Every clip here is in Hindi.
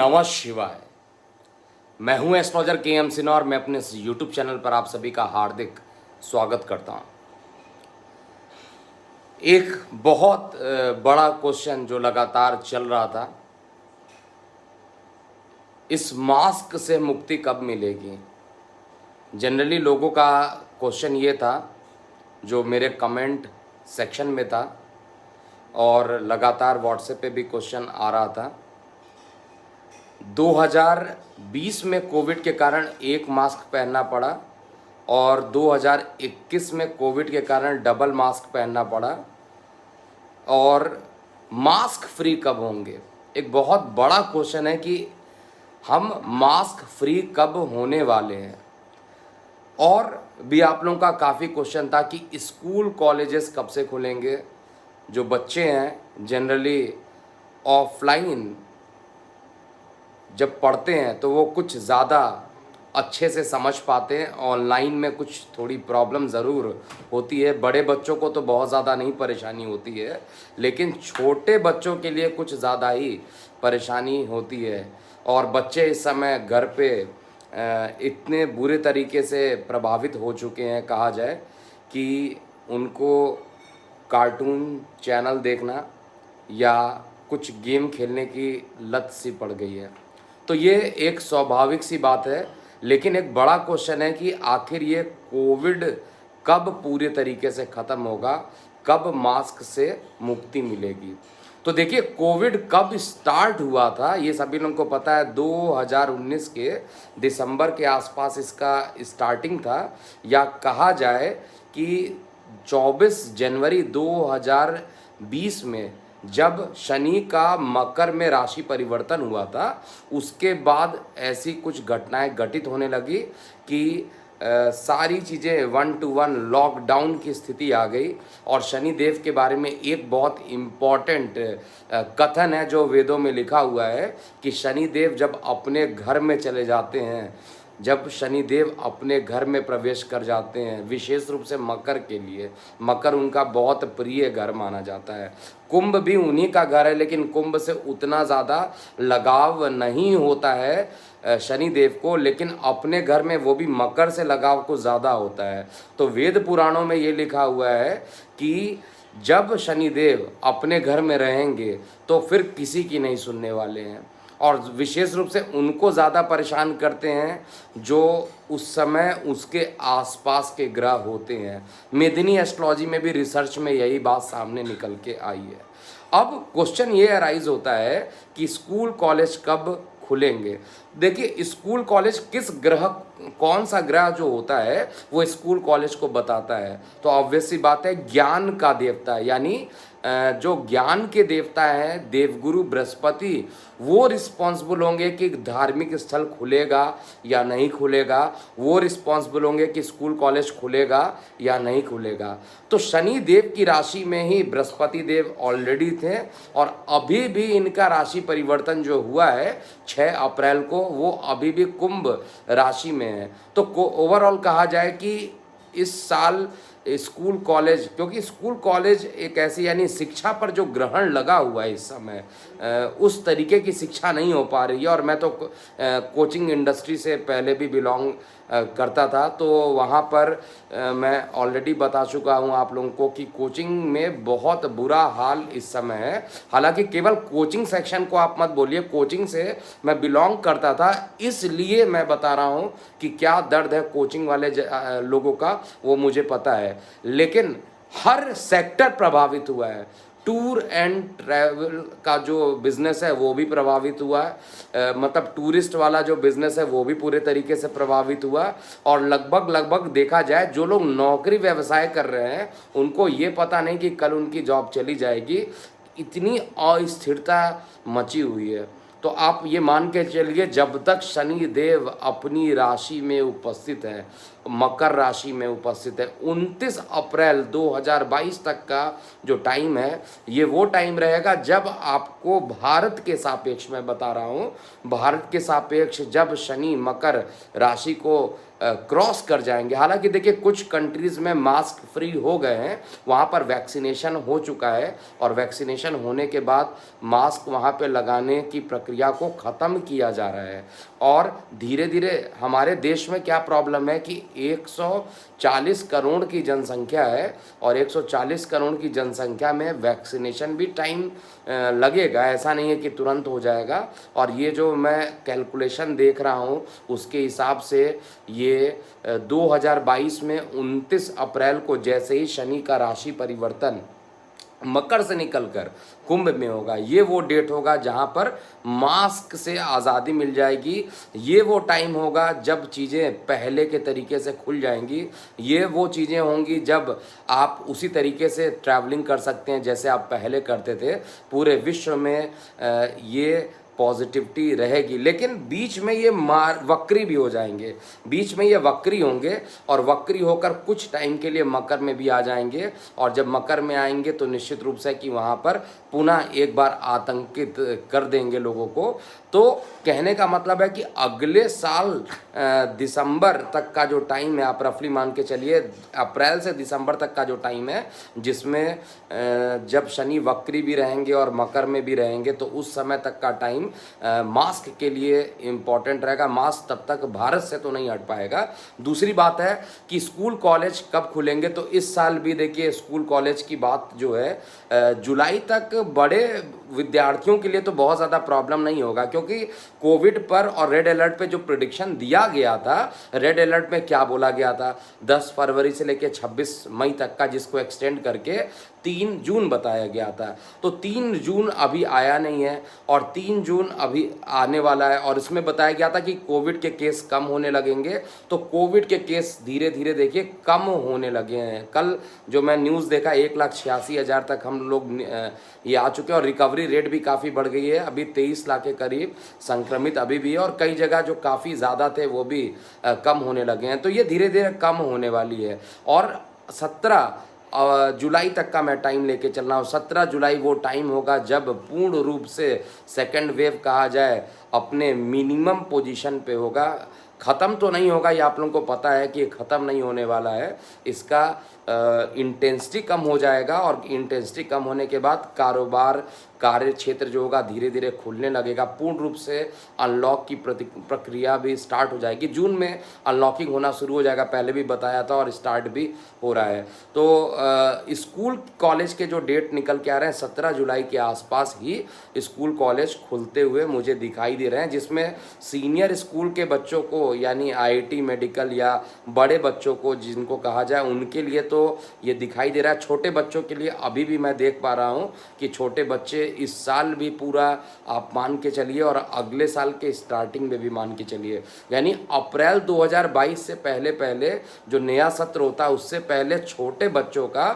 नमः शिवाय। मैं हूं एस्ट्रोलॉजर के एम सिन्हा और मैं अपने इस यूट्यूब चैनल पर आप सभी का हार्दिक स्वागत करता हूं। एक बहुत बड़ा क्वेश्चन जो लगातार चल रहा था, इस मास्क से मुक्ति कब मिलेगी। जनरली लोगों का क्वेश्चन ये था जो मेरे कमेंट सेक्शन में था और लगातार व्हाट्सएप पे भी क्वेश्चन आ रहा था। 2020 में कोविड के कारण एक मास्क पहनना पड़ा और 2021 में कोविड के कारण डबल मास्क पहनना पड़ा, और मास्क फ्री कब होंगे। एक बहुत बड़ा क्वेश्चन है कि हम मास्क फ्री कब होने वाले हैं। और भी आप लोगों का काफ़ी क्वेश्चन था कि स्कूल कॉलेजेस कब से खुलेंगे। जो बच्चे हैं जनरली ऑफलाइन जब पढ़ते हैं तो वो कुछ ज़्यादा अच्छे से समझ पाते हैं, ऑनलाइन में कुछ थोड़ी प्रॉब्लम ज़रूर होती है। बड़े बच्चों को तो बहुत ज़्यादा नहीं परेशानी होती है, लेकिन छोटे बच्चों के लिए कुछ ज़्यादा ही परेशानी होती है। और बच्चे इस समय घर पे इतने बुरे तरीके से प्रभावित हो चुके हैं, कहा जाए कि उनको कार्टून चैनल देखना या कुछ गेम खेलने की लत सी पड़ गई है। तो ये एक स्वाभाविक सी बात है, लेकिन एक बड़ा क्वेश्चन है कि आखिर ये कोविड कब पूरे तरीके से ख़त्म होगा, कब मास्क से मुक्ति मिलेगी। तो देखिए, कोविड कब स्टार्ट हुआ था ये सभी लोगों को पता है। 2019 के दिसंबर के आसपास इसका स्टार्टिंग था, या कहा जाए कि 24 जनवरी 2020 में जब शनि का मकर में राशि परिवर्तन हुआ था, उसके बाद ऐसी कुछ घटनाएं घटित होने लगी कि सारी चीज़ें 1 to 1 लॉकडाउन की स्थिति आ गई। और शनि देव के बारे में एक बहुत इम्पॉर्टेंट कथन है जो वेदों में लिखा हुआ है कि शनि देव जब अपने घर में चले जाते हैं, जब शनिदेव अपने घर में प्रवेश कर जाते हैं, विशेष रूप से मकर के लिए, मकर उनका बहुत प्रिय घर माना जाता है। कुंभ भी उन्हीं का घर है, लेकिन कुंभ से उतना ज़्यादा लगाव नहीं होता है शनिदेव को, लेकिन अपने घर में वो भी मकर से लगाव को ज़्यादा होता है। तो वेद पुराणों में ये लिखा हुआ है कि जब शनिदेव अपने घर में रहेंगे तो फिर किसी की नहीं सुनने वाले हैं, और विशेष रूप से उनको ज़्यादा परेशान करते हैं जो उस समय उसके आसपास के ग्रह होते हैं। मेदिनी एस्ट्रोलॉजी में भी रिसर्च में यही बात सामने निकल के आई है। अब क्वेश्चन ये अराइज होता है कि स्कूल कॉलेज कब खुलेंगे। देखिए, स्कूल कॉलेज किस ग्रह, कौन सा ग्रह जो होता है वो स्कूल कॉलेज को बताता है। तो ऑब्वियस सी बात है, ज्ञान का देवता है, यानी जो ज्ञान के देवता हैं देवगुरु बृहस्पति, वो रिस्पॉन्सिबल होंगे कि धार्मिक स्थल खुलेगा या नहीं खुलेगा, वो रिस्पॉन्सिबल होंगे कि स्कूल कॉलेज खुलेगा या नहीं खुलेगा। तो शनि देव की राशि में ही बृहस्पति देव ऑलरेडी थे, और अभी भी इनका राशि परिवर्तन जो हुआ है 6 अप्रैल को, वो अभी भी कुंभ राशि में है। तो ओवरऑल कहा जाए कि इस साल स्कूल कॉलेज, क्योंकि स्कूल कॉलेज एक ऐसी, यानी शिक्षा पर जो ग्रहण लगा हुआ है इस समय, उस तरीके की शिक्षा नहीं हो पा रही है। और मैं तो कोचिंग इंडस्ट्री से पहले भी बिलोंग करता था, तो वहाँ पर मैं ऑलरेडी बता चुका हूँ आप लोगों को कि कोचिंग में बहुत बुरा हाल इस समय है। हालांकि केवल कोचिंग सेक्शन को आप मत बोलिए, कोचिंग से मैं बिलोंग करता था, इसलिए मैं बता रहा हूँ कि क्या दर्द है कोचिंग वाले लोगों का, वो मुझे पता है। लेकिन हर सेक्टर प्रभावित हुआ है। टूर एंड ट्रैवल का जो बिज़नेस है वो भी प्रभावित हुआ है, मतलब टूरिस्ट वाला जो बिज़नेस है वो भी पूरे तरीके से प्रभावित हुआ। और लगभग देखा जाए, जो लोग नौकरी व्यवसाय कर रहे हैं उनको ये पता नहीं कि कल उनकी जॉब चली जाएगी, इतनी अस्थिरता मची हुई है। तो आप ये मान के चलिए, जब तक शनि देव अपनी राशि में उपस्थित है, मकर राशि में उपस्थित है, 29 अप्रैल 2022 तक का जो टाइम है, ये वो टाइम रहेगा जब आपको भारत के सापेक्ष, मैं बता रहा हूँ, भारत के सापेक्ष जब शनि मकर राशि को क्रॉस कर जाएंगे। हालांकि देखिए कुछ कंट्रीज़ में मास्क फ्री हो गए हैं, वहाँ पर वैक्सीनेशन हो चुका है और वैक्सीनेशन होने के बाद मास्क वहाँ पे लगाने की प्रक्रिया को ख़त्म किया जा रहा है। और धीरे धीरे हमारे देश में क्या प्रॉब्लम है कि 140 करोड़ की जनसंख्या है और 140 करोड़ की जनसंख्या में वैक्सीनेशन भी टाइम लगेगा, ऐसा नहीं है कि तुरंत हो जाएगा। और ये जो मैं कैलकुलेशन देख रहा हूँ उसके हिसाब से ये 2022 में 29 अप्रैल को जैसे ही शनि का राशि परिवर्तन मकर से निकलकर कुंभ में होगा, ये वो डेट होगा जहाँ पर मास्क से आज़ादी मिल जाएगी। ये वो टाइम होगा जब चीज़ें पहले के तरीके से खुल जाएंगी। ये वो चीज़ें होंगी जब आप उसी तरीके से ट्रैवलिंग कर सकते हैं जैसे आप पहले करते थे। पूरे विश्व में ये पॉजिटिविटी रहेगी, लेकिन बीच में ये वक्री भी हो जाएंगे, बीच में ये वक्री होंगे और वक्री होकर कुछ टाइम के लिए मकर में भी आ जाएंगे। और जब मकर में आएंगे तो निश्चित रूप से कि वहाँ पर पुनः एक बार आतंकित कर देंगे लोगों को। तो कहने का मतलब है कि अगले साल दिसंबर तक का जो टाइम है, आप रफली मान के चलिए अप्रैल से दिसंबर तक का जो टाइम है, जिसमें जब शनि वक्री भी रहेंगे और मकर में भी रहेंगे, तो उस समय तक का टाइम मास्क के लिए इम्पॉर्टेंट रहेगा। मास्क तब तक भारत से तो नहीं हट पाएगा। दूसरी बात है कि स्कूल कॉलेज कब खुलेंगे, तो इस साल भी देखिए स्कूल कॉलेज की बात जो है जुलाई तक बड़े विद्यार्थियों के लिए तो बहुत ज़्यादा प्रॉब्लम नहीं होगा, क्योंकि कोविड पर और रेड अलर्ट पे जो प्रिडिक्शन दिया गया था, रेड अलर्ट में क्या बोला गया था 10 फरवरी से लेकर 26 मई तक का, जिसको एक्सटेंड करके 3 जून बताया गया था। तो 3 जून अभी आया नहीं है और 3 जून अभी आने वाला है और इसमें बताया गया था कि कोविड के केस कम होने लगेंगे। तो कोविड के केस धीरे धीरे देखिए कम होने लगे हैं। कल जो मैं न्यूज़ देखा 1,86,000 तक हम लोग ये आ चुके हैं और रिकवरी रेट भी काफ़ी बढ़ गई है। अभी 23 लाख के करीब संक्रमित अभी भी है और कई जगह जो काफ़ी ज़्यादा थे वो भी कम होने लगे हैं। तो ये धीरे धीरे कम होने वाली है और 17 जुलाई तक का मैं टाइम लेके चल रहा हूँ। 17 जुलाई वो टाइम होगा जब पूर्ण रूप से सेकेंड वेव कहा जाए अपने मिनिमम पोजीशन पे होगा। ख़त्म तो नहीं होगा, ये आप लोगों को पता है कि ख़त्म नहीं होने वाला है। इसका इंटेंसिटी कम हो जाएगा और इंटेंसिटी कम होने के बाद कारोबार कार्य क्षेत्र जो होगा धीरे धीरे खुलने लगेगा। पूर्ण रूप से अनलॉक की प्रक्रिया भी स्टार्ट हो जाएगी। जून में अनलॉकिंग होना शुरू हो जाएगा, पहले भी बताया था और स्टार्ट भी हो रहा है। तो स्कूल कॉलेज के जो डेट निकल के आ रहे हैं 17 जुलाई के आसपास ही स्कूल कॉलेज खुलते हुए मुझे दिखाई दे रहे हैं, जिसमें सीनियर स्कूल के बच्चों को यानी IIT मेडिकल या बड़े बच्चों को जिनको कहा जाए उनके लिए तो ये दिखाई दे रहा है। छोटे बच्चों के लिए अभी भी मैं देख पा रहा हूँ कि छोटे बच्चे इस साल भी पूरा आप मान के चलिए और अगले साल के स्टार्टिंग में भी मान के चलिए, यानी अप्रैल 2022 से पहले पहले जो नया सत्र होता है उससे पहले छोटे बच्चों का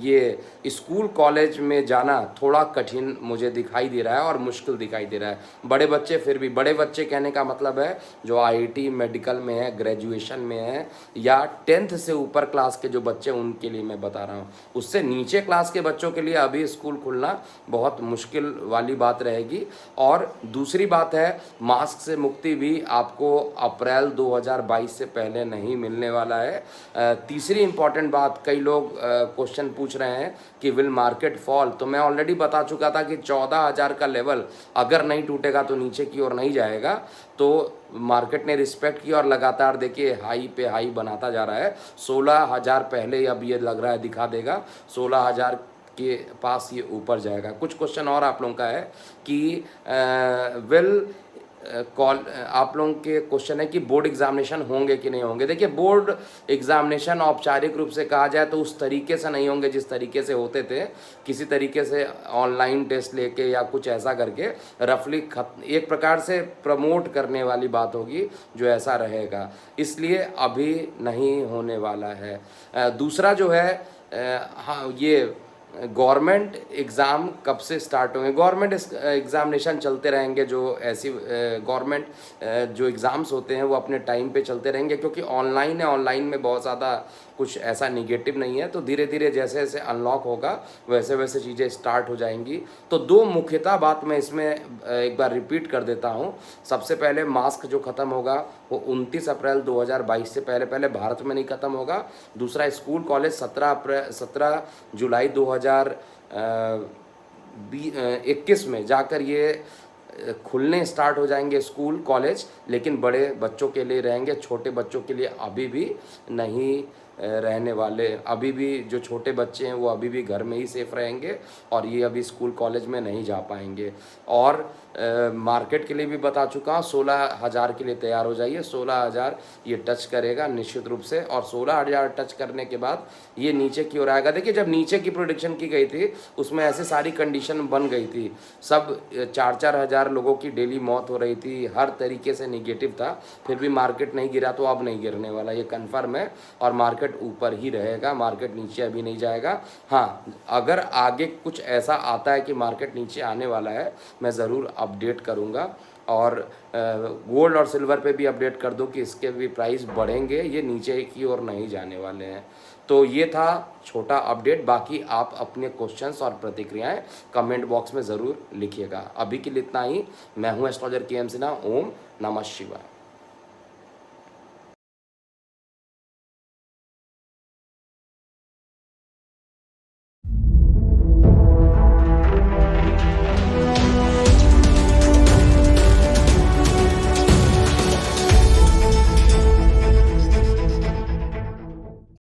ये स्कूल कॉलेज में जाना थोड़ा कठिन मुझे दिखाई दे रहा है और मुश्किल दिखाई दे रहा है। बड़े बच्चे फिर भी, बड़े बच्चे कहने का मतलब है जो IIT मेडिकल में है, ग्रेजुएशन में है या 10th से ऊपर क्लास के जो बच्चे उनके लिए मैं बता रहा हूँ। उससे नीचे क्लास के बच्चों के लिए अभी स्कूल खुलना बहुत मुश्किल वाली बात रहेगी। और दूसरी बात है मास्क से मुक्ति भी आपको अप्रैल 2022 से पहले नहीं मिलने वाला है। तीसरी इंपॉर्टेंट बात, कई लोग क्वेश्चन पूछ रहे हैं कि विल मार्केट फॉल, तो मैं ऑलरेडी बता चुका था कि 14,000 का लेवल अगर नहीं टूटेगा तो नीचे की ओर नहीं जाएगा। तो मार्केट ने रिस्पेक्ट की और लगातार देखिए हाई पे हाई बनाता जा रहा है। 16,000 पहले अब ये लग रहा है दिखा देगा, 16,000 के पास ये ऊपर जाएगा। कुछ क्वेश्चन और आप लोगों का है कि विल आप लोगों के क्वेश्चन है कि बोर्ड एग्जामिनेशन होंगे कि नहीं होंगे। देखिए बोर्ड एग्जामिनेशन औपचारिक रूप से कहा जाए तो उस तरीके से नहीं होंगे जिस तरीके से होते थे, किसी तरीके से ऑनलाइन टेस्ट लेके या कुछ ऐसा करके रफली एक प्रकार से प्रमोट करने वाली बात होगी जो ऐसा रहेगा, इसलिए अभी नहीं होने वाला है। दूसरा जो है हाँ, ये गवर्नमेंट एग्ज़ाम कब से स्टार्ट होंगे? गवर्नमेंट एग्ज़ामिनेशन चलते रहेंगे, जो ऐसी गवर्नमेंट जो एग्ज़ाम्स होते हैं वो अपने टाइम पे चलते रहेंगे, क्योंकि ऑनलाइन है, ऑनलाइन में बहुत ज़्यादा कुछ ऐसा निगेटिव नहीं है। तो धीरे धीरे जैसे जैसे अनलॉक होगा वैसे वैसे चीज़ें स्टार्ट हो जाएंगी। तो दो मुख्यतः बात मैं इसमें एक बार रिपीट कर देता हूँ। सबसे पहले मास्क जो ख़त्म होगा वो 29 अप्रैल 2022 से पहले पहले भारत में नहीं ख़त्म होगा। दूसरा, स्कूल कॉलेज 17 जुलाई 2021 में जाकर ये खुलने स्टार्ट हो जाएंगे स्कूल कॉलेज, लेकिन बड़े बच्चों के लिए रहेंगे, छोटे बच्चों के लिए अभी भी नहीं रहने वाले। अभी भी जो छोटे बच्चे हैं वो अभी भी घर में ही सेफ रहेंगे और ये अभी स्कूल कॉलेज में नहीं जा पाएंगे। और मार्केट के लिए भी बता चुका हूँ, 16,000 के लिए तैयार हो जाइए। 16,000 ये टच करेगा निश्चित रूप से, और 16,000 टच करने के बाद ये नीचे की ओर आएगा। देखिए, जब नीचे की प्रोडिक्शन की गई थी उसमें ऐसे सारी कंडीशन बन गई थी, सब 4-4 हज़ार लोगों की डेली मौत हो रही थी, हर तरीके से निगेटिव था, फिर भी मार्केट नहीं गिरा। तो अब नहीं गिरने वाला, ये कन्फर्म है, और मार्केट ऊपर ही रहेगा, मार्केट नीचे अभी नहीं जाएगा। हाँ, अगर आगे कुछ ऐसा आता है कि मार्केट नीचे आने वाला है, मैं ज़रूर अपडेट करूँगा। और गोल्ड और सिल्वर पे भी अपडेट कर दो कि इसके भी प्राइस बढ़ेंगे, ये नीचे की ओर नहीं जाने वाले हैं। तो ये था छोटा अपडेट। बाकी आप अपने क्वेश्चंस और प्रतिक्रियाएं कमेंट बॉक्स में ज़रूर लिखिएगा। अभी के लिए इतना ही। मैं हूं एस्ट्रोलॉजर के एम सिन्हा। ओम नमः शिवाय।